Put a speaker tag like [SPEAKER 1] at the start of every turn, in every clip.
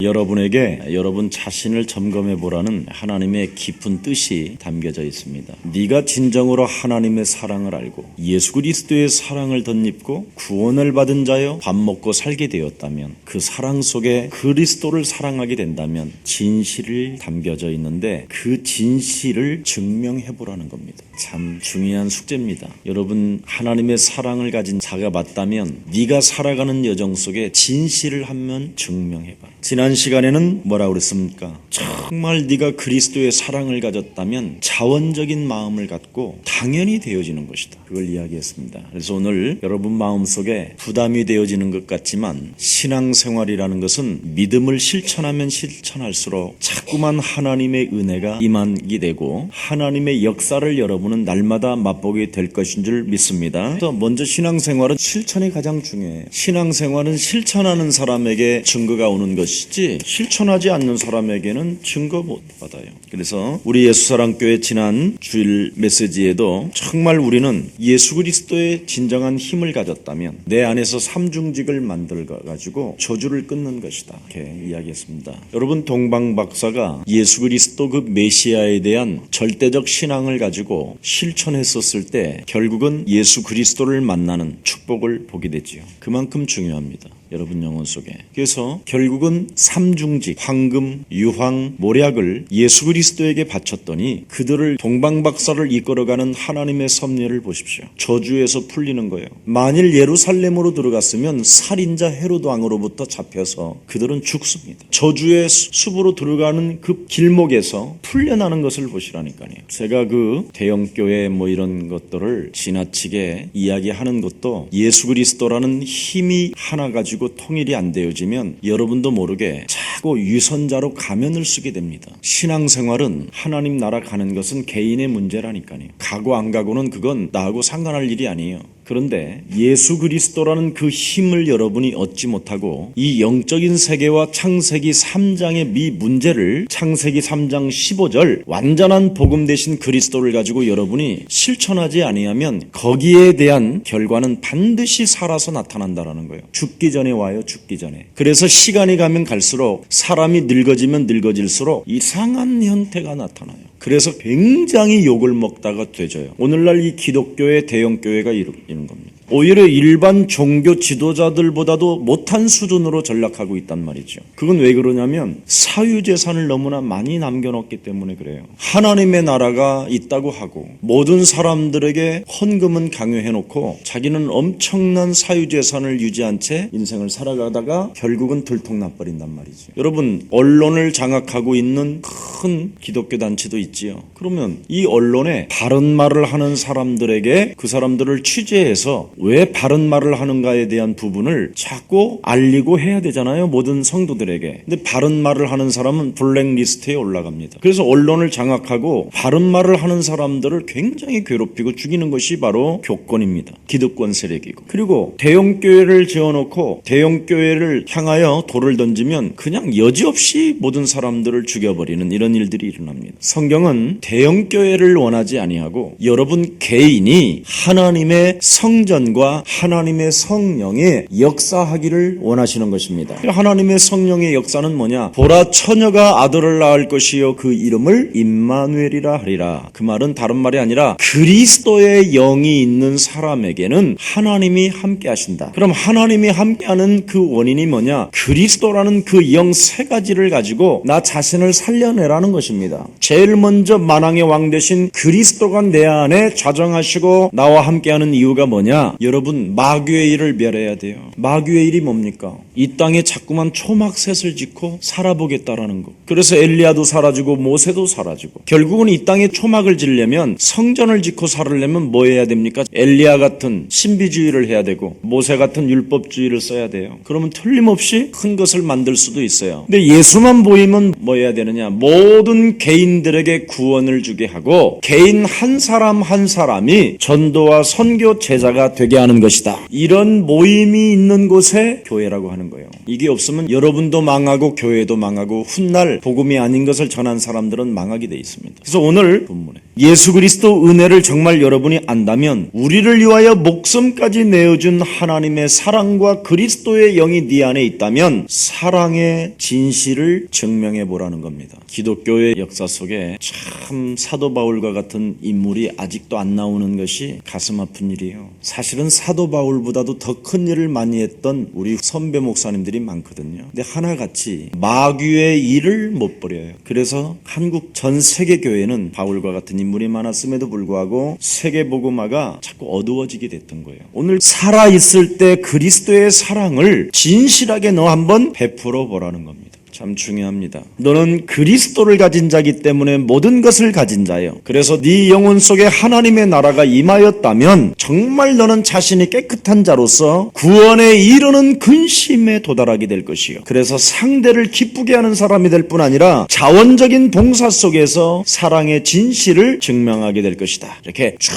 [SPEAKER 1] 여러분에게 여러분 자신을 점검해 보라는 하나님의 깊은 뜻이 담겨져 있습니다. 네가 진정으로 하나님의 사랑을 알고 예수 그리스도의 사랑을 덧입고 구원을 받은 자여 밥 먹고 살게 되었다면, 그 사랑 속에 그리스도를 사랑하게 된다면 진실이 담겨져 있는데 그 진실을 증명해 보라는 겁니다. 참 중요한 숙제입니다. 여러분, 하나님의 사랑을 가진 자가 맞다면 네가 살아가는 여정 속에 진실을 한번 증명해봐. 지난 시간에는 뭐라고 그랬습니까? 정말 네가 그리스도의 사랑을 가졌다면 자원적인 마음을 갖고 당연히 되어지는 것이다. 그걸 이야기했습니다. 그래서 오늘 여러분 마음속에 부담이 되어지는 것 같지만, 신앙생활이라는 것은 믿음을 실천하면 실천할수록 자꾸만 하나님의 은혜가 임하게 되고 하나님의 역사를 여러분은 날마다 맛보게 될 것인 줄 믿습니다. 그래서 먼저 신앙생활은 실천이 가장 중요해요. 신앙생활은 실천하는 사람에게 증거가 오는 것이지 실천하지 않는 사람에게는 증거 못 받아요. 그래서 우리 예수사랑교회 지난 주일 메시지에도 정말 우리는 예수 그리스도의 진정한 힘을 가졌다면 내 안에서 삼중직을 만들어가지고 저주를 끊는 것이다, 이렇게 이야기했습니다. 여러분, 동방 박사가 예수 그리스도 그 메시아에 대한 절대적 신앙을 가지고 실천했었을 때 결국은 예수 그리스도를 만나는 축복을 보게 되지요. 그만큼 중요합니다, 여러분 영혼 속에. 그래서 결국은 삼중직, 황금, 유황, 모략을 예수 그리스도에게 바쳤더니 그들을 동방박사를 이끌어가는 하나님의 섭리를 보십시오. 저주에서 풀리는 거예요. 만일 예루살렘으로 들어갔으면 살인자 헤롯 왕으로부터 잡혀서 그들은 죽습니다. 저주의 숲으로 들어가는 그 길목에서 풀려나는 것을 보시라니까요. 제가 그 대형교회 이런 것들을 지나치게 이야기하는 것도 예수 그리스도라는 힘이 하나 가지고 통일이 안 되어지면 여러분도 모르게 자꾸 유선자로 가면을 쓰게 됩니다. 신앙생활은 하나님 나라 가는 것은 개인의 문제라니까요. 가고 안 가고는 그건 나하고 상관할 일이 아니에요. 그런데 예수 그리스도라는 그 힘을 여러분이 얻지 못하고 이 영적인 세계와 창세기 3장의 미 문제를 창세기 3장 15절 완전한 복음 되신 그리스도를 가지고 여러분이 실천하지 아니하면 거기에 대한 결과는 반드시 살아서 나타난다라는 거예요. 죽기 전에 와요, 죽기 전에. 그래서 시간이 가면 갈수록 사람이 늙어지면 늙어질수록 이상한 형태가 나타나요. 그래서 굉장히 욕을 먹다가 되져요. 오늘날 이 기독교의 대형교회가 이런 겁니다. 오히려 일반 종교 지도자들보다도 못한 수준으로 전락하고 있단 말이죠. 그건 왜 그러냐면 사유재산을 너무나 많이 남겨놓기 때문에 그래요. 하나님의 나라가 있다고 하고 모든 사람들에게 헌금은 강요해놓고 자기는 엄청난 사유재산을 유지한 채 인생을 살아가다가 결국은 들통나버린단 말이죠. 여러분, 언론을 장악하고 있는 큰 기독교 단체도 있지요. 그러면 이 언론에 바른 말을 하는 사람들에게 그 사람들을 취재해서 왜 바른 말을 하는가에 대한 부분을 자꾸 알리고 해야 되잖아요, 모든 성도들에게. 근데 바른 말을 하는 사람은 블랙리스트에 올라갑니다. 그래서 언론을 장악하고 바른 말을 하는 사람들을 굉장히 괴롭히고 죽이는 것이 바로 교권입니다. 기득권 세력이고. 그리고 대형교회를 지어놓고 대형교회를 향하여 돌을 던지면 그냥 여지없이 모든 사람들을 죽여버리는 이런 일들이 일어납니다. 성경은 대형교회를 원하지 아니하고 여러분 개인이 하나님의 성전과 하나님의 성령의 역사하기를 원하시는 것입니다. 하나님의 성령의 역사는 뭐냐? 보라, 처녀가 아들을 낳을 것이요 그 이름을 임마누엘이라 하리라. 그 말은 다른 말이 아니라 그리스도의 영이 있는 사람에게는 하나님이 함께 하신다. 그럼 하나님이 함께하는 그 원인이 뭐냐? 그리스도라는 그 영 세 가지를 가지고 나 자신을 살려내라는 것입니다. 제일 먼저 만왕의 왕 되신 그리스도가 내 안에 좌정하시고 나와 함께하는 이유가 뭐냐? 여러분, 마귀의 일을 멸해야 돼요. 마귀의 일이 뭡니까? 이 땅에 자꾸만 초막셋을 짓고 살아보겠다라는 거. 그래서 엘리야도 사라지고 모세도 사라지고 결국은 이 땅에 초막을 지려면 성전을 짓고 살으려면 뭐 해야 됩니까? 엘리야 같은 신비주의를 해야 되고 모세 같은 율법주의를 써야 돼요. 그러면 틀림없이 큰 것을 만들 수도 있어요. 근데 예수만 보이면 뭐 해야 되느냐? 모든 개인들에게 구원을 주게 하고 개인 한 사람 한 사람이 전도와 선교 제자가 되게 하는 것이다. 이런 모임이 있는 곳에 교회라고 하는 거예요. 이게 없으면 여러분도 망하고 교회도 망하고 훗날 복음이 아닌 것을 전한 사람들은 망하게 돼 있습니다. 그래서 오늘 본문에 예수 그리스도 은혜를 정말 여러분이 안다면 우리를 위하여 목숨까지 내어준 하나님의 사랑과 그리스도의 영이 네 안에 있다면 사랑의 진실을 증명해 보라는 겁니다. 기독교의 역사 속에 참 사도 바울과 같은 인물이 아직도 안 나오는 것이 가슴 아픈 일이에요. 사실은 사도 바울보다도 더 큰 일을 많이 했던 우리 선배 목사님들이 많거든요. 근데 하나같이 마귀의 일을 못 버려요. 그래서 한국 전 세계 교회는 바울과 같은 인물이 많았음에도 불구하고 세계복음화가 자꾸 어두워지게 됐던 거예요. 오늘 살아있을 때 그리스도의 사랑을 진실하게 너 한번 베풀어 보라는 겁니다. 참 중요합니다. 너는 그리스도를 가진 자이기 때문에 모든 것을 가진 자예요. 그래서 네 영혼 속에 하나님의 나라가 임하였다면 정말 너는 자신이 깨끗한 자로서 구원에 이르는 근심에 도달하게 될 것이요. 그래서 상대를 기쁘게 하는 사람이 될 뿐 아니라 자원적인 봉사 속에서 사랑의 진실을 증명하게 될 것이다. 이렇게 쭉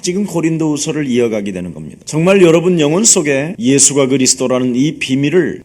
[SPEAKER 1] 지금 고린도후서를 이어가게 되는 겁니다. 정말 여러분 영혼 속에 예수가 그리스도라는 이 비밀을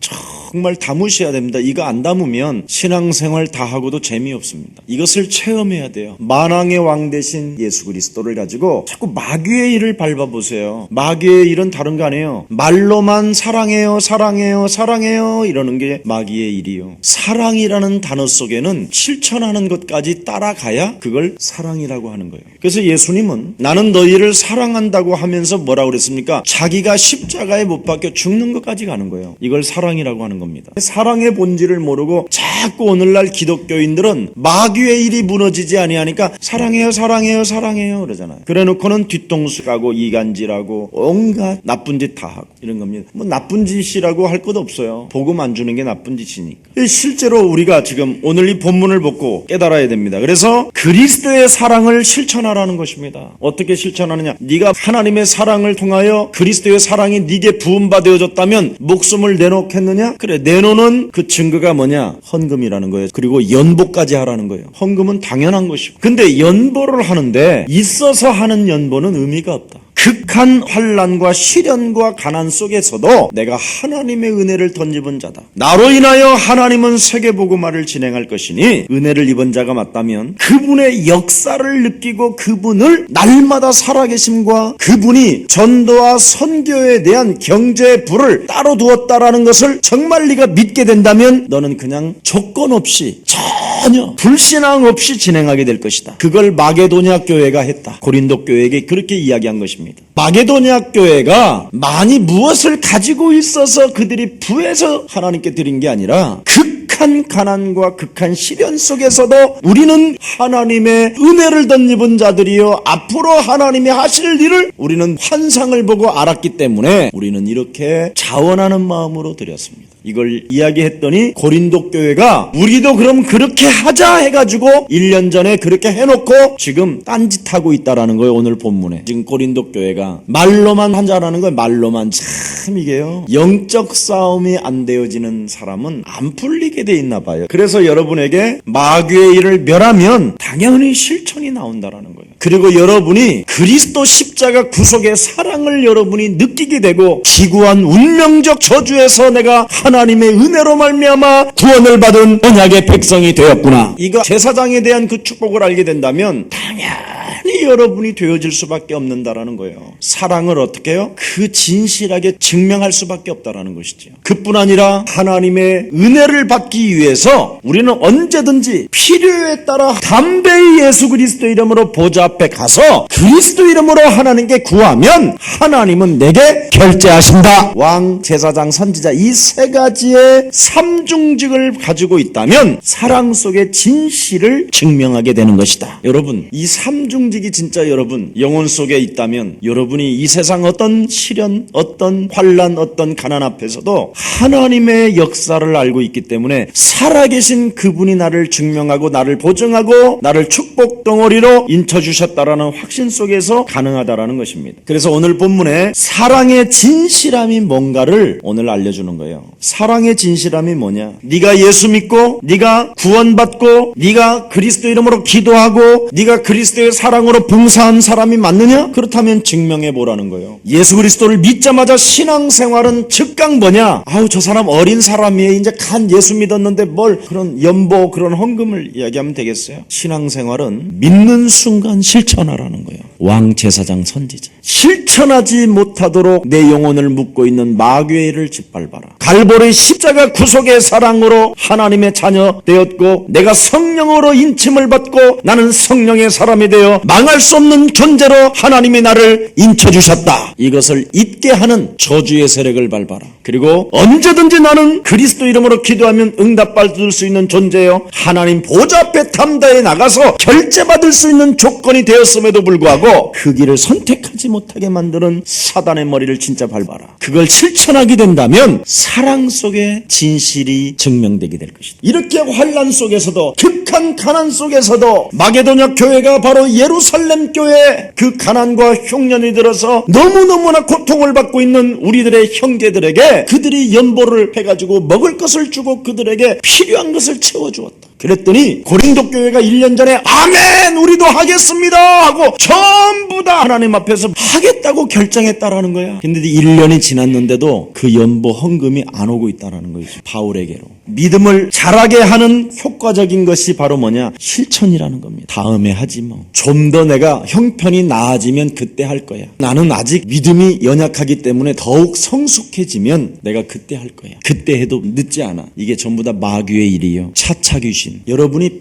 [SPEAKER 1] 정말 담으셔야 됩니다. 이거 안 담으면 신앙생활 다 하고도 재미없습니다. 이것을 체험해야 돼요. 만왕의 왕 대신 예수 그리스도를 가지고 자꾸 마귀의 일을 밟아보세요. 마귀의 일은 다른 거 아니에요. 말로만 사랑해요, 사랑해요, 사랑해요 이러는 게 마귀의 일이요. 사랑이라는 단어 속에는 실천하는 것까지 따라가야 그걸 사랑이라고 하는 거예요. 그래서 예수님은 나는 너희를 사랑한다고 하면서 뭐라고 그랬습니까? 자기가 십자가에 못 박혀 죽는 것까지 가는 거예요. 이걸 사랑이라고 하는 겁니다. 사랑의 본질을 모르고 자꾸 오늘날 기독교인들은 마귀의 일이 무너지지 아니하니까 사랑해요, 사랑해요, 사랑해요 그러잖아요. 그래놓고는 뒤통수 가고 이간질하고 온갖 나쁜 짓 다 하고 이런 겁니다. 뭐 나쁜 짓이라고 할 것 없어요. 복음 안 주는 게 나쁜 짓이니까. 실제로 우리가 지금 오늘 이 본문을 보고 깨달아야 됩니다. 그래서 그리스도의 사랑을 실천하라는 것입니다. 어떻게 실천하느냐? 네가 하나님의 사랑을 통하여 그리스도의 사랑이 네게 부음받아졌다면 목숨을 내놓겠느냐? 그래, 내놓는 그 증거가 뭐냐? 헌금이라는 거예요. 그리고 연보까지 하라는 거예요. 헌금은 당연한 것이고. 근데 연보를 하는데 있어서 하는 연보는 의미가 없다. 극한 환난과 시련과 가난 속에서도 내가 하나님의 은혜를 덧입은 자다. 나로 인하여 하나님은 세계복음화를 진행할 것이니 은혜를 입은 자가 맞다면 그분의 역사를 느끼고 그분을 날마다 살아계심과 그분이 전도와 선교에 대한 경제의 불을 따로 두었다라는 것을 정말 네가 믿게 된다면 너는 그냥 조건 없이 전혀 불신앙 없이 진행하게 될 것이다. 그걸 마게도냐 교회가 했다. 고린도 교회에게 그렇게 이야기한 것입니다. 마게도냐 교회가 많이 무엇을 가지고 있어서 그들이 부해서 하나님께 드린 게 아니라 극한 가난과 극한 시련 속에서도 우리는 하나님의 은혜를 덧입은 자들이요 앞으로 하나님이 하실 일을 우리는 환상을 보고 알았기 때문에 우리는 이렇게 자원하는 마음으로 드렸습니다. 이걸 이야기했더니 고린도 교회가 우리도 그럼 그렇게 하자 해가지고 1년 전에 그렇게 해놓고 지금 딴짓하고 있다라는 거예요. 오늘 본문에 지금 고린도 교회가 말로만 하자라는 거예요. 말로만. 참 이게요, 영적 싸움이 안 되어지는 사람은 안 풀리게 돼 있나 봐요. 그래서 여러분에게 마귀의 일을 멸하면 당연히 실천이 나온다라는 거예요. 그리고 여러분이 그리스도 십자가 구속의 사랑을 여러분이 느끼게 되고 기구한 운명적 저주에서 내가 하나님의 은혜로 말미암아 구원을 받은 언약의 백성이 되었구나. 이거 제사장에 대한 그 축복을 알게 된다면 당연히 여러분이 되어질 수밖에 없는다라는 거예요. 사랑을 어떻게 해요? 그 진실하게 증명할 수밖에 없다라는 것이죠. 그뿐 아니라 하나님의 은혜를 받기 위해서 우리는 언제든지 필요에 따라 담대히 예수 그리스도 이름으로 보좌 앞에 가서 그리스도 이름으로 하나님께 구하면 하나님은 내게 결제하신다. 왕, 제사장, 선지자 이 세 가지의 삼중직을 가지고 있다면 사랑 속의 진실을 증명하게 되는 것이다. 여러분, 이 삼중직이 진짜 여러분 영혼 속에 있다면 여러분이 이 세상 어떤 시련, 어떤 환난, 어떤 가난 앞에서도 하나님의 역사를 알고 있기 때문에 살아계신 그분이 나를 증명하고 나를 보증하고 나를 축복 덩어리로 인쳐주셨다라는 확신 속에서 가능하다라는 된다라는 것입니다. 그래서 오늘 본문에 사랑의 진실함이 뭔가를 오늘 알려주는 거예요. 사랑의 진실함이 뭐냐? 네가 예수 믿고 네가 구원받고 네가 그리스도 이름으로 기도하고 네가 그리스도의 사랑으로 봉사한 사람이 맞느냐? 그렇다면 증명해 보라는 거예요. 예수 그리스도를 믿자마자 신앙생활은 즉각 뭐냐? 저 사람 어린 사람이에요. 이제 간 예수 믿었는데 뭘 그런 연보 그런 헌금을 이야기하면 되겠어요? 신앙생활은 믿는 순간 실천하라는 거예요. 왕 제사장 선지자. 실천하지 못하도록 내 영혼을 묶고 있는 마귀를 짓밟아라. 갈보리 십자가 구속의 사랑으로 하나님의 자녀 되었고 내가 성령으로 인침을 받고 나는 성령의 사람이 되어 망할 수 없는 존재로 하나님이 나를 인쳐주셨다. 이것을 잊게 하는 저주의 세력을 밟아라. 그리고 언제든지 나는 그리스도 이름으로 기도하면 응답받을 수 있는 존재요. 하나님 보좌 앞에 담대히 나가서 결제받을 수 있는 조건이 되었음에도 불구하고 그 길을 선택하지 못하게 만드는 사단의 머리를 진짜 밟아라. 그걸 실천하게 된다면 사랑 속에 진실이 증명되게 될 것이다. 이렇게 환난 속에서도 극한 가난 속에서도 마게도냐 교회가 바로 예루살렘 교회 그 가난과 흉년이 들어서 너무너무나 고통을 받고 있는 우리들의 형제들에게 그들이 연보를 해가지고 먹을 것을 주고 그들에게 필요한 것을 채워주었다. 그랬더니 고린도 교회가 1년 전에 아멘 우리도 하겠습니다 하고 전부 다 하나님 앞에서 하겠다고 결정했다라는 거야. 근데 1년이 지났는데도 그 연보 헌금이 안 오고 있다라는 거죠. 바울에게로. 믿음을 자라게 하는 효과적인 것이 바로 뭐냐? 실천이라는 겁니다. 다음에 하지 뭐. 좀 더 내가 형편이 나아지면 그때 할 거야. 나는 아직 믿음이 연약하기 때문에 더욱 성숙해지면 내가 그때 할 거야. 그때 해도 늦지 않아. 이게 전부 다 마귀의 일이에요. 차차 귀신. 여러분이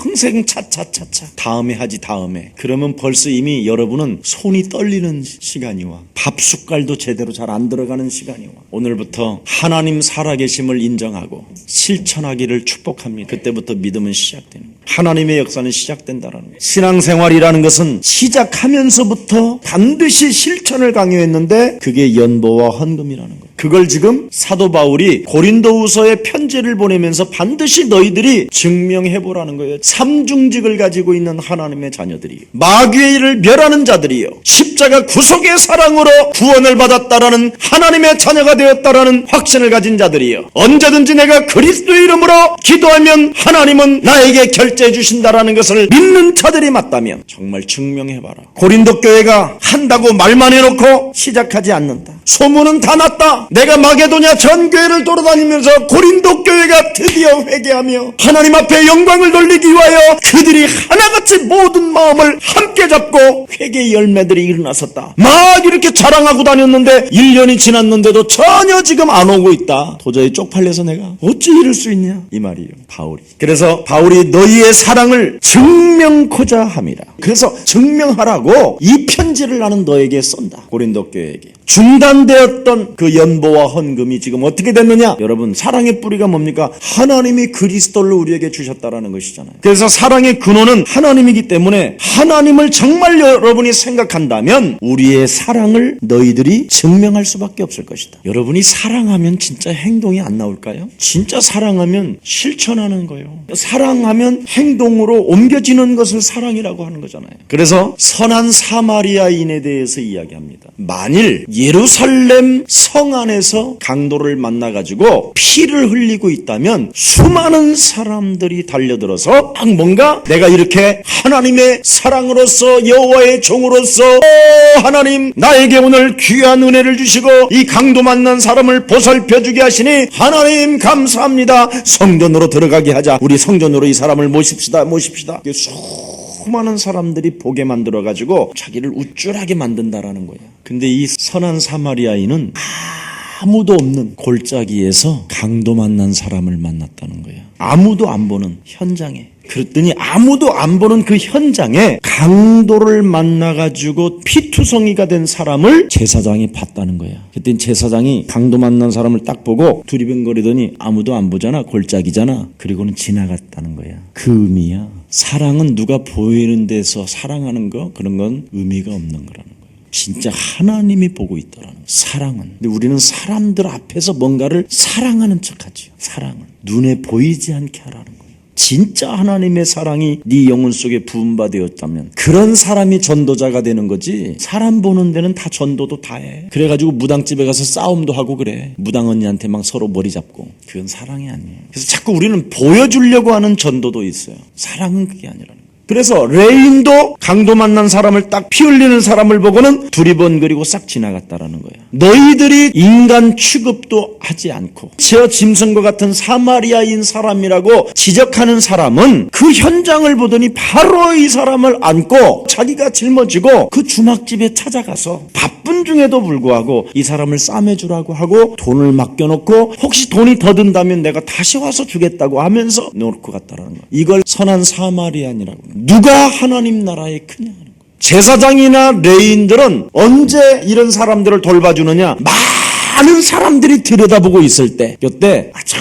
[SPEAKER 1] 평생 차차차차 다음에 하지 다음에 그러면 벌써 이미 여러분은 손이 떨리는 시간이 와. 밥 숟갈도 제대로 잘 안 들어가는 시간이 와. 오늘부터 하나님 살아계심을 인정하고 실천하기를 축복합니다. 그때부터 믿음은 시작되는 거예요. 하나님의 역사는 시작된다라는 거예요. 신앙생활이라는 것은 시작하면서부터 반드시 실천을 강요했는데 그게 연보와 헌금이라는 거예요. 그걸 지금 사도 바울이 고린도후서에 편지를 보내면서 반드시 너희들이 증명해보라는 거예요. 삼중직을 가지고 있는 하나님의 자녀들이 마귀의 일을 멸하는 자들이요 십자가 구속의 사랑으로 구원을 받았다라는 하나님의 자녀가 되었다라는 확신을 가진 자들이요 언제든지 내가 그리스도의 이름으로 기도하면 하나님은 나에게 결제해 주신다라는 것을 믿는 자들이 맞다면 정말 증명해봐라. 고린도 교회가 한다고 말만 해놓고 시작하지 않는다. 소문은 다 났다. 내가 마게도냐 전 교회를 돌아다니면서 고린도 교회가 드디어 회개하며 하나님 앞에 영광을 돌리기 위하여 그들이 하나같이 모든 마음을 함께 잡고 회개의 열매들이 일어났었다. 막 이렇게 자랑하고 다녔는데 1년이 지났는데도 전혀 지금 안 오고 있다. 도저히 쪽팔려서 내가 어찌 이럴 수 있냐 이 말이에요. 바울이. 그래서 바울이 너희의 사랑을 증명코자 함이라. 그래서 증명하라고 이 편지를 나는 너에게 쏜다. 고린도 교회에게. 중단되었던 그 연보와 헌금이 지금 어떻게 됐느냐? 여러분 사랑의 뿌리가 뭡니까? 하나님이 그리스도를 우리에게 주셨다라는 것이잖아요. 그래서 사랑의 근원은 하나님이기 때문에 하나님을 정말 여러분이 생각한다면 우리의 사랑을 너희들이 증명할 수밖에 없을 것이다. 여러분이 사랑하면 진짜 행동이 안 나올까요? 진짜 사랑하면 실천하는 거예요. 사랑하면 행동으로 옮겨지는 것을 사랑이라고 하는 거잖아요. 그래서 선한 사마리아인에 대해서 이야기합니다. 만일 예루살렘 성 안에서 강도를 만나가지고 피를 흘리고 있다면 수많은 사람들이 달려들어서 뭔가 내가 이렇게 하나님의 사랑으로서 여호와의 종으로서 하나님 나에게 오늘 귀한 은혜를 주시고 이 강도 만난 사람을 보살펴주게 하시니 하나님 감사합니다. 성전으로 들어가게 하자. 우리 성전으로 이 사람을 모십시다. 수많은 사람들이 보게 만들어가지고 자기를 우쭐하게 만든다라는 거예요. 근데 이 선한 사마리아인은 아무도 없는 골짜기에서 강도 만난 사람을 만났다는 거예요. 아무도 안 보는 현장에. 그랬더니 아무도 안 보는 그 현장에 강도를 만나가지고 피투성이가 된 사람을 제사장이 봤다는 거야. 그랬더니 제사장이 강도 만난 사람을 딱 보고 두리번거리더니 아무도 안 보잖아. 골짜기잖아. 그리고는 지나갔다는 거야. 그 의미야. 사랑은 누가 보이는 데서 사랑하는 거 그런 건 의미가 없는 거라는 거야. 진짜 하나님이 보고 있다라는 거야. 사랑은. 근데 우리는 사람들 앞에서 뭔가를 사랑하는 척하죠. 사랑을. 눈에 보이지 않게 하라는 거야. 진짜 하나님의 사랑이 네 영혼 속에 부음받되었다면 그런 사람이 전도자가 되는 거지. 사람 보는 데는 다 전도도 다 해. 그래가지고 무당집에 가서 싸움도 하고 그래. 무당 언니한테 막 서로 머리 잡고. 그건 사랑이 아니에요. 그래서 자꾸 우리는 보여주려고 하는 전도도 있어요. 사랑은 그게 아니라는 거예요. 그래서 레인도 강도 만난 사람을 딱 피 흘리는 사람을 보고는 두리번거리고 싹 지나갔다라는 거예요. 너희들이 인간 취급도 하지 않고 저 짐승과 같은 사마리아인 사람이라고 지적하는 사람은 그 현장을 보더니 바로 이 사람을 안고 자기가 짊어지고 그 주막집에 찾아가서 바쁜 중에도 불구하고 이 사람을 싸매주라고 하고 돈을 맡겨놓고 혹시 돈이 더 든다면 내가 다시 와서 주겠다고 하면서 놓고 갔다라는 거예요. 이걸 선한 사마리아인이라고 합니다. 누가 하나님 나라에 크냐 하는 거예요. 제사장이나 레위인들은 언제 이런 사람들을 돌봐주느냐? 많은 사람들이 들여다보고 있을 때, 이때 아주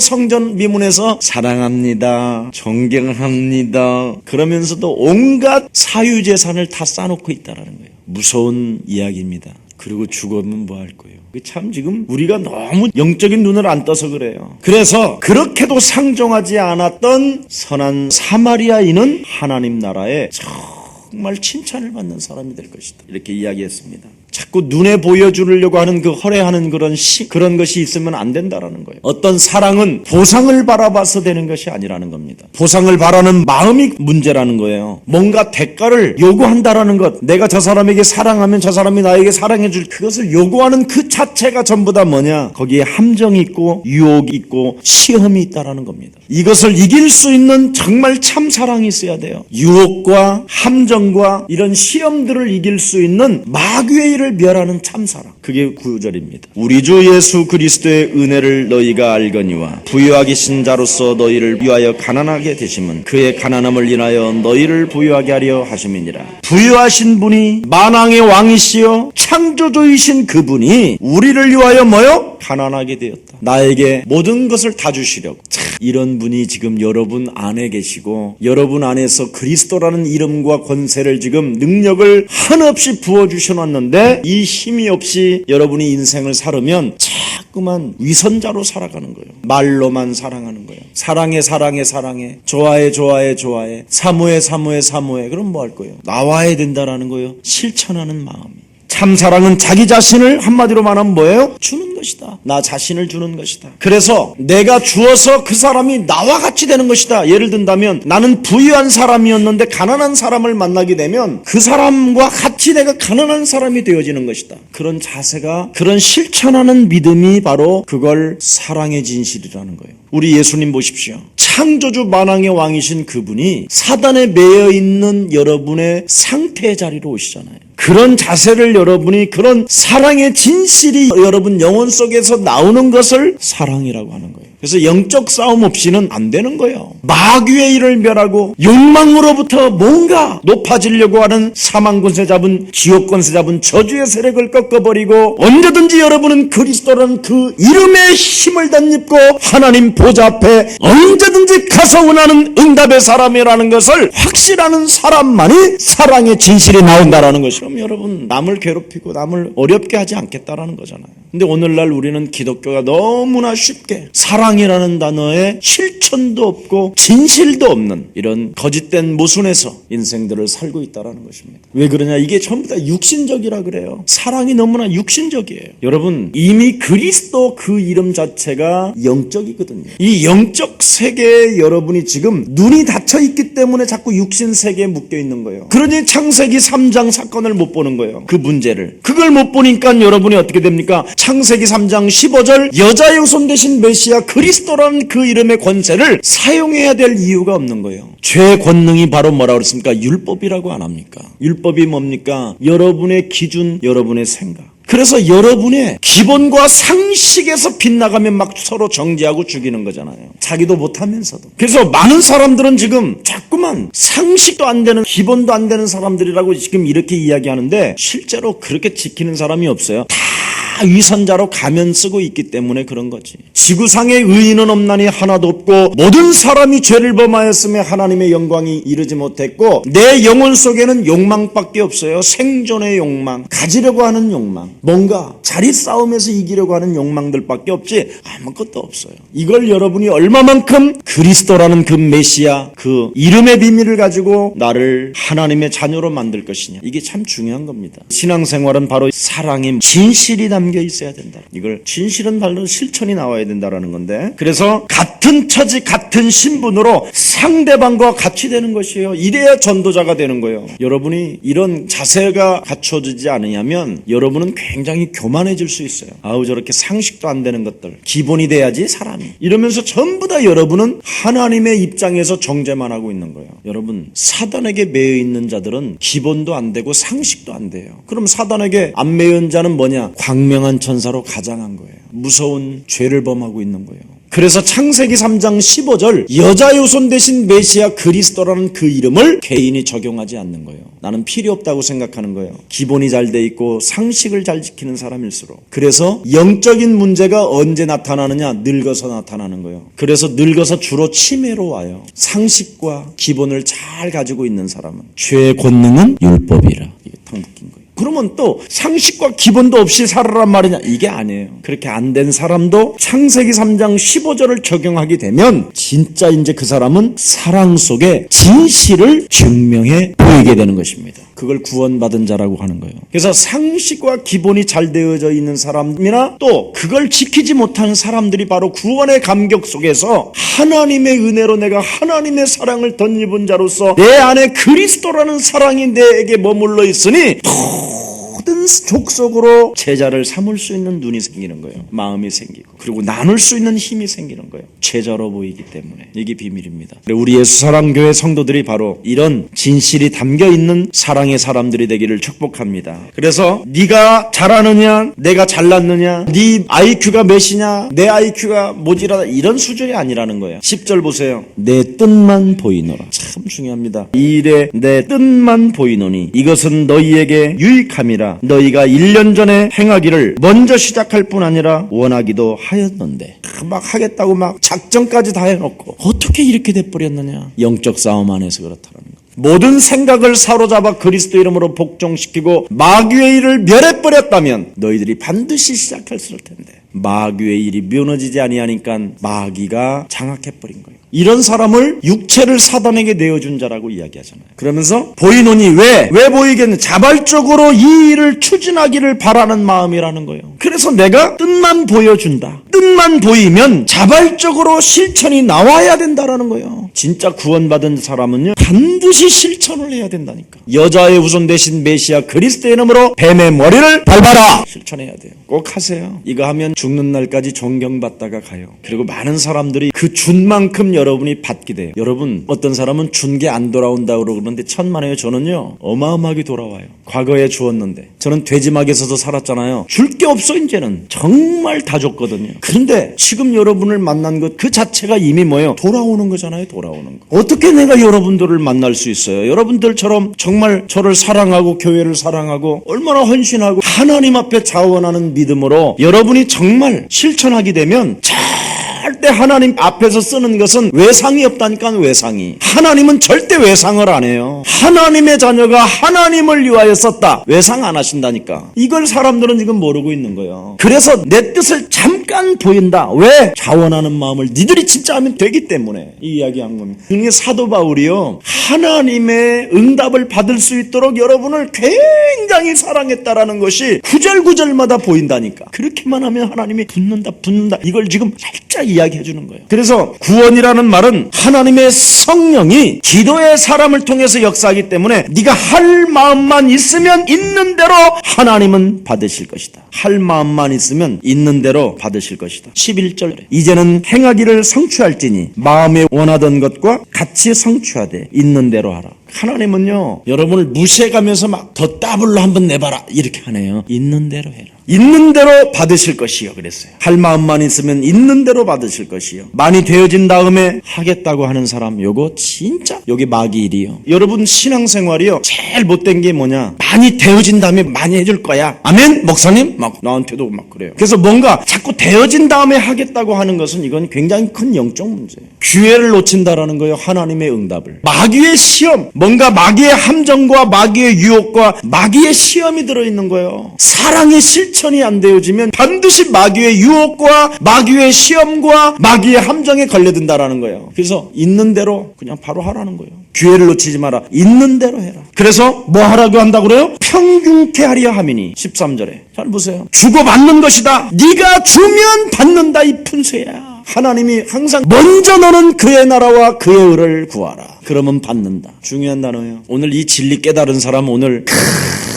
[SPEAKER 1] 성전 미문에서 사랑합니다, 존경합니다 그러면서도 온갖 사유재산을 다 쌓아놓고 있다라는 거예요. 무서운 이야기입니다. 그리고 죽으면 뭐 할 거예요? 참 지금 우리가 너무 영적인 눈을 안 떠서 그래요. 그래서 그렇게도 상종하지 않았던 선한 사마리아인은 하나님 나라에 정말 칭찬을 받는 사람이 될 것이다. 이렇게 이야기했습니다. 자꾸 눈에 보여주려고 하는 그 허례하는 그런 것이 있으면 안 된다라는 거예요. 어떤 사랑은 보상을 바라봐서 되는 것이 아니라는 겁니다. 보상을 바라는 마음이 문제라는 거예요. 뭔가 대가를 요구한다라는 것. 내가 저 사람에게 사랑하면 저 사람이 나에게 사랑해 줄 그것을 요구하는 그 자체가 전부 다 뭐냐? 거기에 함정이 있고 유혹이 있고 시험이 있다라는 겁니다. 이것을 이길 수 있는 정말 참 사랑이 있어야 돼요. 유혹과 함정과 이런 시험들을 이길 수 있는 마귀의 일을 멸하는 참사랑. 그게 9절입니다. 우리 주 예수 그리스도의 은혜를 너희가 알거니와 부유하게 신 자로서 너희를 위하여 가난하게 되심은 그의 가난함을 인하여 너희를 부유하게 하려 하심이니라. 부유하신 분이 만왕의 왕이시여 창조주이신 그분이 우리를 위하여 뭐요? 가난하게 되었다. 나에게 모든 것을 다 주시려고. 이런 분이 지금 여러분 안에 계시고 여러분 안에서 그리스도라는 이름과 권세를 지금 능력을 한없이 부어주셔놨는데 이 힘이 없이 여러분이 인생을 살으면 자꾸만 위선자로 살아가는 거예요. 말로만 사랑하는 거예요. 사랑해 사랑해 사랑해, 좋아해 좋아해 좋아해, 사모해 사모해 사모해. 그럼 뭐 할 거예요? 나와야 된다라는 거예요. 실천하는 마음이. 참사랑은 자기 자신을 한마디로 말하면 뭐예요? 주는 것이다. 나 자신을 주는 것이다. 그래서 내가 주어서 그 사람이 나와 같이 되는 것이다. 예를 든다면 나는 부유한 사람이었는데 가난한 사람을 만나게 되면 그 사람과 같이 내가 가난한 사람이 되어지는 것이다. 그런 자세가, 그런 실천하는 믿음이 바로 그걸 사랑의 진실이라는 거예요. 우리 예수님 보십시오. 창조주 만왕의 왕이신 그분이 사단에 매여 있는 여러분의 상태의 자리로 오시잖아요. 그런 자세를 여러분이, 그런 사랑의 진실이 여러분 영혼 속에서 나오는 것을 사랑이라고 하는 거예요. 그래서 영적 싸움 없이는 안 되는 거예요. 마귀의 일을 멸하고 욕망으로부터 뭔가 높아지려고 하는 사망권세 잡은, 지옥권세 잡은 저주의 세력을 꺾어버리고 언제든지 여러분은 그리스도라는 그 이름의 힘을 덧입고 하나님 보좌 앞에 언제든지 가서 원하는 응답의 사람이라는 것을 확실하는 사람만이 사랑의 진실이 나온다라는 것이죠. 그럼 여러분 남을 괴롭히고 남을 어렵게 하지 않겠다라는 거잖아요. 근데 오늘날 우리는 기독교가 너무나 쉽게 사랑이라는 단어에 실천도 없고 진실도 없는 이런 거짓된 모순에서 인생들을 살고 있다는 것입니다. 왜 그러냐? 이게 전부 다 육신적이라 그래요. 사랑이 너무나 육신적이에요. 여러분 이미 그리스도 그 이름 자체가 영적이거든요. 이 영적 세계에 여러분이 지금 눈이 닫혀 있기 때문에 자꾸 육신 세계에 묶여 있는 거예요. 그러니 창세기 3장 사건을 못 보는 거예요. 그 문제를. 그걸 못 보니까 여러분이 어떻게 됩니까? 창세기 3장 15절 여자의 후손 되신 메시아 그리스도라는 그 이름의 권세를 사용해야 될 이유가 없는 거예요. 죄의 권능이 바로 뭐라고 그랬습니까? 율법이라고 안 합니까? 율법이 뭡니까? 여러분의 기준, 여러분의 생각. 그래서 여러분의 기본과 상식에서 빗나가면 막 서로 정죄하고 죽이는 거잖아요. 자기도 못하면서도. 그래서 많은 사람들은 지금 자꾸만 상식도 안 되는, 기본도 안 되는 사람들이라고 지금 이렇게 이야기하는데 실제로 그렇게 지키는 사람이 없어요. 다 위선자로 가면 쓰고 있기 때문에 그런 거지. 지구상에 의인은 없나니 하나도 없고 모든 사람이 죄를 범하였으며 하나님의 영광이 이르지 못했고 내 영혼 속에는 욕망밖에 없어요. 생존의 욕망, 가지려고 하는 욕망, 뭔가 자리 싸움에서 이기려고 하는 욕망들밖에 없지 아무것도 없어요. 이걸 여러분이 얼마만큼 그리스도라는 그 메시아, 그 이름의 비밀을 가지고 나를 하나님의 자녀로 만들 것이냐, 이게 참 중요한 겁니다. 신앙생활은 바로 사랑의 진실이 담겨 있어야 된다. 이걸 진실은 바로 실천이 나와야 된다라는 건데, 그래서 같은 처지 같은 신분으로 상대방과 같이 되는 것이에요. 이래야 전도자가 되는 거예요. 여러분이 이런 자세가 갖춰지지 않으냐면 여러분은 굉장히 교만해질 수 있어요. 아우 저렇게 상식도 안 되는 것들 기본이 돼야지 사람이, 이러면서 전부 다 여러분은 하나님의 입장에서 정죄만 하고 있는 거예요. 여러분, 사단에게 매여 있는 자들은 기본도 안 되고 상식도 안 돼요. 그럼 사단에게 안 매여인 자는 뭐냐? 광명한 천사로 가장한 거예요. 무서운 죄를 범하고 있는 거예요. 그래서 창세기 3장 15절 여자 요손 대신 메시아 그리스도라는 그 이름을 개인이 적용하지 않는 거예요. 나는 필요 없다고 생각하는 거예요. 기본이 잘 돼 있고 상식을 잘 지키는 사람일수록. 그래서 영적인 문제가 언제 나타나느냐? 늙어서 나타나는 거예요. 그래서 늙어서 주로 치매로 와요. 상식과 기본을 잘 가지고 있는 사람은 죄의 권능은 율법이라. 이게 탁 묶인 거예요. 그러면 또 상식과 기본도 없이 살아란 말이냐? 이게 아니에요. 그렇게 안 된 사람도 창세기 3장 15절을 적용하게 되면 진짜 이제 그 사람은 사랑 속에 진실을 증명해 보이게 되는 것입니다. 그걸 구원받은 자라고 하는 거예요. 그래서 상식과 기본이 잘 되어져 있는 사람이나 또 그걸 지키지 못하는 사람들이 바로 구원의 감격 속에서 하나님의 은혜로 내가 하나님의 사랑을 덧입은 자로서 내 안에 그리스도라는 사랑이 내게 머물러 있으니 모든 족속으로 제자를 삼을 수 있는 눈이 생기는 거예요. 마음이 생기고, 그리고 나눌 수 있는 힘이 생기는 거예요. 제자로 보이기 때문에. 이게 비밀입니다. 우리 예수사랑교회 성도들이 바로 이런 진실이 담겨있는 사랑의 사람들이 되기를 축복합니다. 그래서 네가 잘하느냐, 내가 잘났느냐, 네 IQ가 몇이냐, 내 IQ가 모자라다, 이런 수준이 아니라는 거예요. 10절 보세요. 내 뜻만 보이노라. 참 중요합니다. 이 일에 내 뜻만 보이노니 이것은 너희에게 유익함이라. 너희가 1년 전에 행하기를 먼저 시작할 뿐 아니라 원하기도 하였는데, 막 하겠다고 막 작전까지 다 해놓고 어떻게 이렇게 돼버렸느냐? 영적 싸움 안에서 그렇다는 거. 모든 생각을 사로잡아 그리스도 이름으로 복종시키고 마귀의 일을 멸해버렸다면 너희들이 반드시 시작했을 텐데, 마귀의 일이 무너지지 아니하니까 마귀가 장악해버린 거예요. 이런 사람을 육체를 사단에게 내어준 자라고 이야기하잖아요. 그러면서 보이노니 왜 보이겠느냐? 자발적으로 이 일을 추진하기를 바라는 마음이라는 거예요. 그래서 내가 뜻만 보여준다. 뜻만 보이면 자발적으로 실천이 나와야 된다라는 거예요. 진짜 구원받은 사람은요, 반드시 실천을 해야 된다니까. 여자의 후손 대신 메시아 그리스도의 이름으로 뱀의 머리를 밟아라. 실천해야 돼요. 꼭 하세요. 이거 하면 죽는 날까지 존경받다가 가요. 그리고 많은 사람들이 그 준 만큼 여러분이 받게 돼요. 여러분, 어떤 사람은 준 게 안 돌아온다고 그러는데 천만에요. 저는요 어마어마하게 돌아와요. 과거에 주었는데 저는 돼지막에서도 살았잖아요. 줄 게 없어. 이제는 정말 다 줬거든요. 그런데 지금 여러분을 만난 것 그 자체가 이미 뭐예요? 돌아오는 거잖아요. 돌아오는 거. 어떻게 내가 여러분들을 만날 수 있어요? 여러분들처럼 정말 저를 사랑하고 교회를 사랑하고 얼마나 헌신하고 하나님 앞에 자원하는 믿음으로 여러분이 정말 실천하게 되면 절대 하나님 앞에서 쓰는 것은 외상이 없다니까. 외상이. 하나님은 절대 외상을 안 해요. 하나님의 자녀가 하나님을 위하여 썼다. 외상 안 하신다니까. 이걸 사람들은 지금 모르고 있는 거예요. 그래서 내 뜻을 잠깐 보인다. 왜? 자원하는 마음을 니들이 진짜 하면 되기 때문에 이 이야기한 겁니다. 그러니까 사도 바울이요, 하나님의 응답을 받을 수 있도록 여러분을 굉장히 사랑했다라는 것이 구절구절마다 보인다니까. 그렇게만 하면 하나님이 붙는다. 이걸 지금 살짝 이야기해 주는 거예요. 그래서 구원이라는 말은 하나님의 성령이 기도의 사람을 통해서 역사하기 때문에 네가 할 마음만 있으면 있는 대로 하나님은 받으실 것이다. 할 마음만 있으면 있는 대로 받으실 것이다. 11절 이제는 행하기를 성취할지니 마음에 원하던 것과 같이 성취하되 있는 대로 하라. 하나님은요, 여러분을 무시해가면서 막 더 더블로 한번 내봐라 이렇게 하네요. 있는 대로 해라. 있는 대로 받으실 것이요 그랬어요. 할 마음만 있으면 있는 대로 받으실 것이요. 많이 되어진 다음에 하겠다고 하는 사람, 요거 진짜 여기 마귀 일이요. 여러분 신앙생활이요, 제일 못된 게 뭐냐, 많이 되어진 다음에 많이 해줄 거야. 아멘? 목사님? 막 나한테도 막 그래요. 그래서 뭔가 자꾸 되어진 다음에 하겠다고 하는 것은 이건 굉장히 큰 영적 문제예요. 기회를 놓친다라는 거예요. 하나님의 응답을. 마귀의 시험, 뭔가 마귀의 함정과 마귀의 유혹과 마귀의 시험이 들어있는 거예요. 사랑의 실천이 안 되어지면 반드시 마귀의 유혹과 마귀의 시험과 마귀의 함정에 걸려든다라는 거예요. 그래서 있는 대로 그냥 바로 하라는 거예요. 기회를 놓치지 마라. 있는 대로 해라. 그래서 뭐 하라고 한다고 그래요? 평균케 하려 함이니. 13절에 잘 보세요. 주고받는 것이다. 네가 주면 받는다 이 푼쇠야. 하나님이 항상 먼저 너는 그의 나라와 그의 의를 구하라. 그러면 받는다. 중요한 단어예요. 오늘 이 진리 깨달은 사람 오늘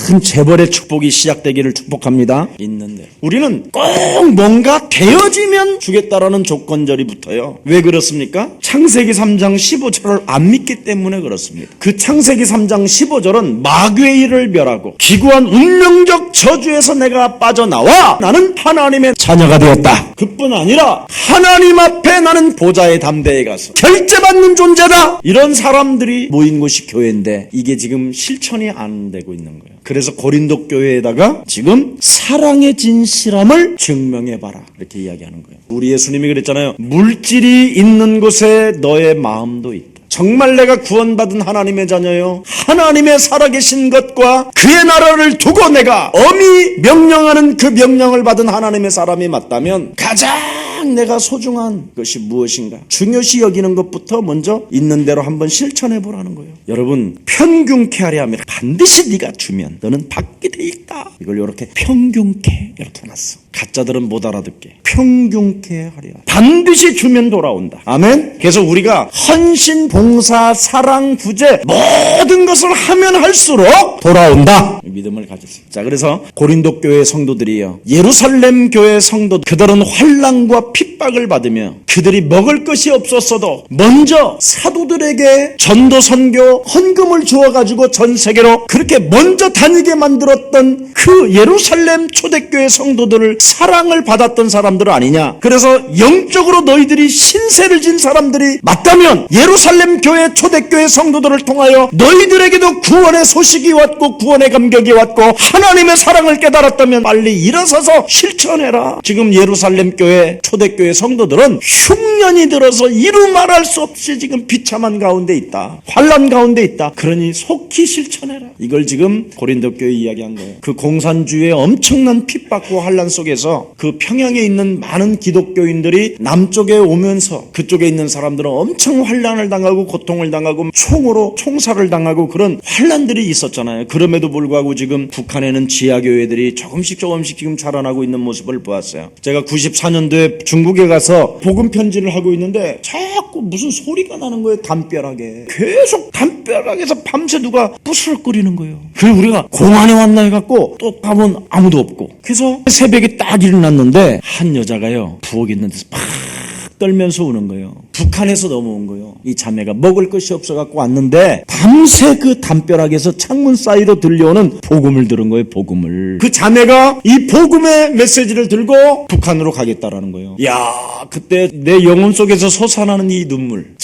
[SPEAKER 1] 큰 재벌의 축복이 시작되기를 축복합니다. 있는데 우리는 꼭 뭔가 되어지면 주겠다라는 조건절이 붙어요. 왜 그렇습니까? 창세기 3장 15절을 안 믿기 때문에 그렇습니다. 그 창세기 3장 15절은 마귀의 일을 멸하고 기구한 운명적 저주에서 내가 빠져나와 나는 하나님의 자녀가 되었다. 그뿐 아니라 하나님 앞에 나는 보좌의 담대에 가서 결제받는 존재다. 이런 사람들이 모인 곳이 교회인데 이게 지금 실천이 안 되고 있는 거예요. 그래서 고린도 교회에다가 지금 사랑의 진실함을 증명해봐라 이렇게 이야기하는 거예요. 우리 예수님이 그랬잖아요. 물질이 있는 곳에 너의 마음도 있다. 정말 내가 구원받은 하나님의 자녀요, 하나님의 살아계신 것과 그의 나라를 두고 내가 엄히 명령하는 그 명령을 받은 하나님의 사람이 맞다면 가장 내가 소중한 것이 무엇인가 중요시 여기는 것부터 먼저 있는 대로 한번 실천해 보라는 거예요. 여러분, 평균케 하려 하면 반드시 네가 주면 너는 받게 돼 있다. 이걸 이렇게 평균케 이렇게 해놨어. 가짜들은 못 알아듣게. 평균케 하려. 반드시 주면 돌아온다. 아멘. 그래서 우리가 헌신, 봉사, 사랑, 구제 모든 것을 하면 할수록 돌아온다. 믿음을 가졌어요. 자, 그래서 고린도 교회 성도들이요, 예루살렘 교회 성도, 그들은 환난과 핍박을 받으며 그들이 먹을 것이 없었어도 먼저 사도들에게 전도, 선교, 헌금을 주어가지고 전 세계로 그렇게 먼저 다니게 만들었던 그 예루살렘 초대교회 성도들을 사랑을 받았던 사람들 아니냐. 그래서 영적으로 너희들이 신세를 진 사람들이 맞다면 예루살렘 교회 초대교회 성도들을 통하여 너희들에게도 구원의 소식이 왔고 구원의 감격이 왔고 하나님의 사랑을 깨달았다면 빨리 일어서서 실천해라. 지금 예루살렘 교회 초대교회 성도들은 흉년이 들어서 이루 말할 수 없이 지금 비참한 가운데 있다. 환난 가운데 있다. 그러니 속히 실천해라. 이걸 지금 고린도 교회 이야기한 거예요. 그 공산주의의 엄청난 핍박과 환난 속에서 그 평양에 있는 많은 기독교인들이 남쪽에 오면서 그쪽에 있는 사람들은 엄청 환난을 당하고 고통을 당하고 총으로 총살을 당하고 그런 환난들이 있었잖아요. 그럼에도 불구하고 지금 북한에는 지하교회들이 조금씩 지금 자라나고 있는 모습을 보았어요. 제가 94년도에 중국에 가서 복음 편지를 하고 있는데 자꾸 무슨 소리가 나는 거예요. 담벼락에. 계속 담벼락에서 밤새 누가 부스럭거리는 거예요. 그리고 우리가 공안에 왔나 해갖고 또 가면 아무도 없고. 그래서 새벽에 딱 일어났는데 한 여자가요, 부엌에 있는 데서 팍 떨면서 우는 거예요. 북한에서 넘어온 거예요. 이 자매가 먹을 것이 없어갖고 왔는데 밤새 그 담벼락에서 창문 사이로 들려오는 복음을 들은 거예요. 복음을. 그 자매가 이 복음의 메시지를 들고 북한으로 가겠다라는 거예요. 야, 그때 내 영혼 속에서 솟아나는 이 눈물,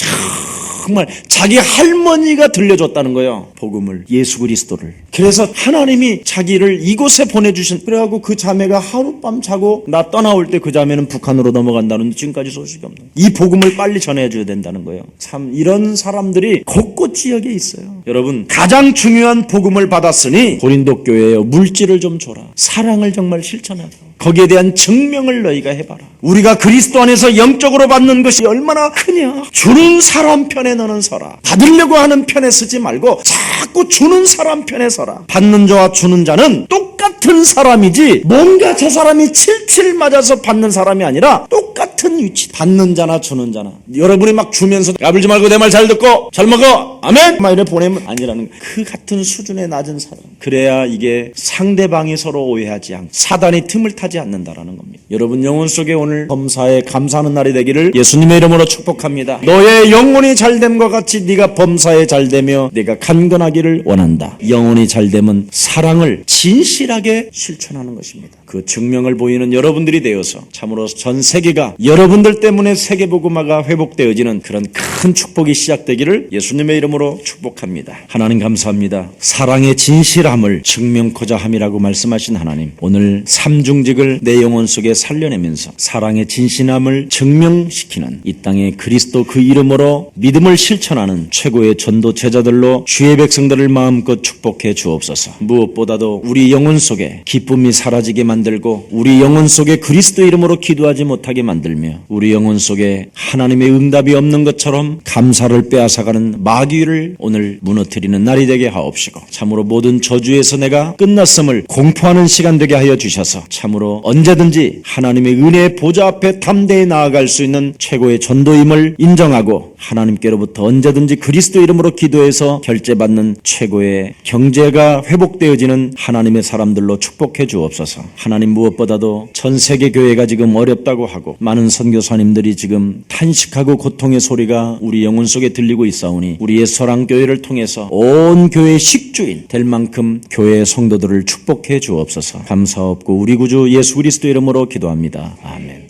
[SPEAKER 1] 정말 자기 할머니가 들려줬다는 거예요. 복음을, 예수 그리스도를. 그래서 하나님이 자기를 이곳에 보내주신. 그래갖고 그 자매가 하룻밤 자고 나 떠나올 때 그 자매는 북한으로 넘어간다는데 지금까지 소식이 없는 거예요. 이 복음을 빨리 전해줘야 된다는 거예요. 참 이런 사람들이 곳곳 지역에 있어요. 여러분, 가장 중요한 복음을 받았으니 고린도 교회에 물질을 좀 줘라. 사랑을 정말 실천하라. 거기에 대한 증명을 너희가 해봐라. 우리가 그리스도 안에서 영적으로 받는 것이 얼마나 크냐. 주는 사람 편에 너는 서라. 받으려고 하는 편에 서지 말고 자꾸 주는 사람 편에 서라. 받는 자와 주는 자는 똑같은 사람이지 뭔가 저 사람이 칠칠 맞아서 받는 사람이 아니라 똑같은 같은 위치, 받는 자나 주는 자나 여러분이 막 주면서 까불지 말고 내 말 잘 듣고 잘 먹어 아멘 막 이래 보내면 아니라는 그 같은 수준의 낮은 사랑. 그래야 이게 상대방이 서로 오해하지 않고 사단이 틈을 타지 않는다라는 겁니다. 여러분 영혼 속에 오늘 범사에 감사하는 날이 되기를 예수님의 이름으로 축복합니다. 너의 영혼이 잘됨과 같이 네가 범사에 잘되며 네가 간건하기를 원한다. 영혼이 잘되면 사랑을 진실하게 실천하는 것입니다. 그 증명을 보이는 여러분들이 되어서 참으로 전 세계가 여러분들 때문에 세계복음화가 회복되어지는 그런 큰 축복이 시작되기를 예수님의 이름으로 축복합니다. 하나님 감사합니다. 사랑의 진실함을 증명코자 함이라고 말씀하신 하나님, 오늘 삼중직을 내 영혼 속에 살려내면서 사랑의 진실함을 증명시키는 이 땅의 그리스도 그 이름으로 믿음을 실천하는 최고의 전도 제자들로 주의 백성들을 마음껏 축복해 주옵소서. 무엇보다도 우리 영혼 속에 기쁨이 사라지게 만들고 우리 영혼 속에 그리스도 이름으로 기도하지 못하게 만들며 우리 영혼 속에 하나님의 응답이 없는 것처럼 감사를 빼앗아가는 마귀를 오늘 무너뜨리는 날이 되게 하옵시고, 참으로 모든 저주에서 내가 끝났음을 공포하는 시간 되게 하여 주셔서 참으로 언제든지 하나님의 은혜의 보좌 앞에 담대히 나아갈 수 있는 최고의 전도임을 인정하고 하나님께로부터 언제든지 그리스도 이름으로 기도해서 결제받는 최고의 경제가 회복되어지는 하나님의 사람들로 축복해 주옵소서. 하나님, 무엇보다도 전 세계 교회가 지금 어렵다고 하고 많은 선교사님들이 지금 탄식하고 고통의 소리가 우리 영혼 속에 들리고 있사오니 우리의 서랑교회를 통해서 온 교회의 식주인 될 만큼 교회의 성도들을 축복해 주옵소서. 감사없고 우리 구주 예수 그리스도 이름으로 기도합니다. 아멘.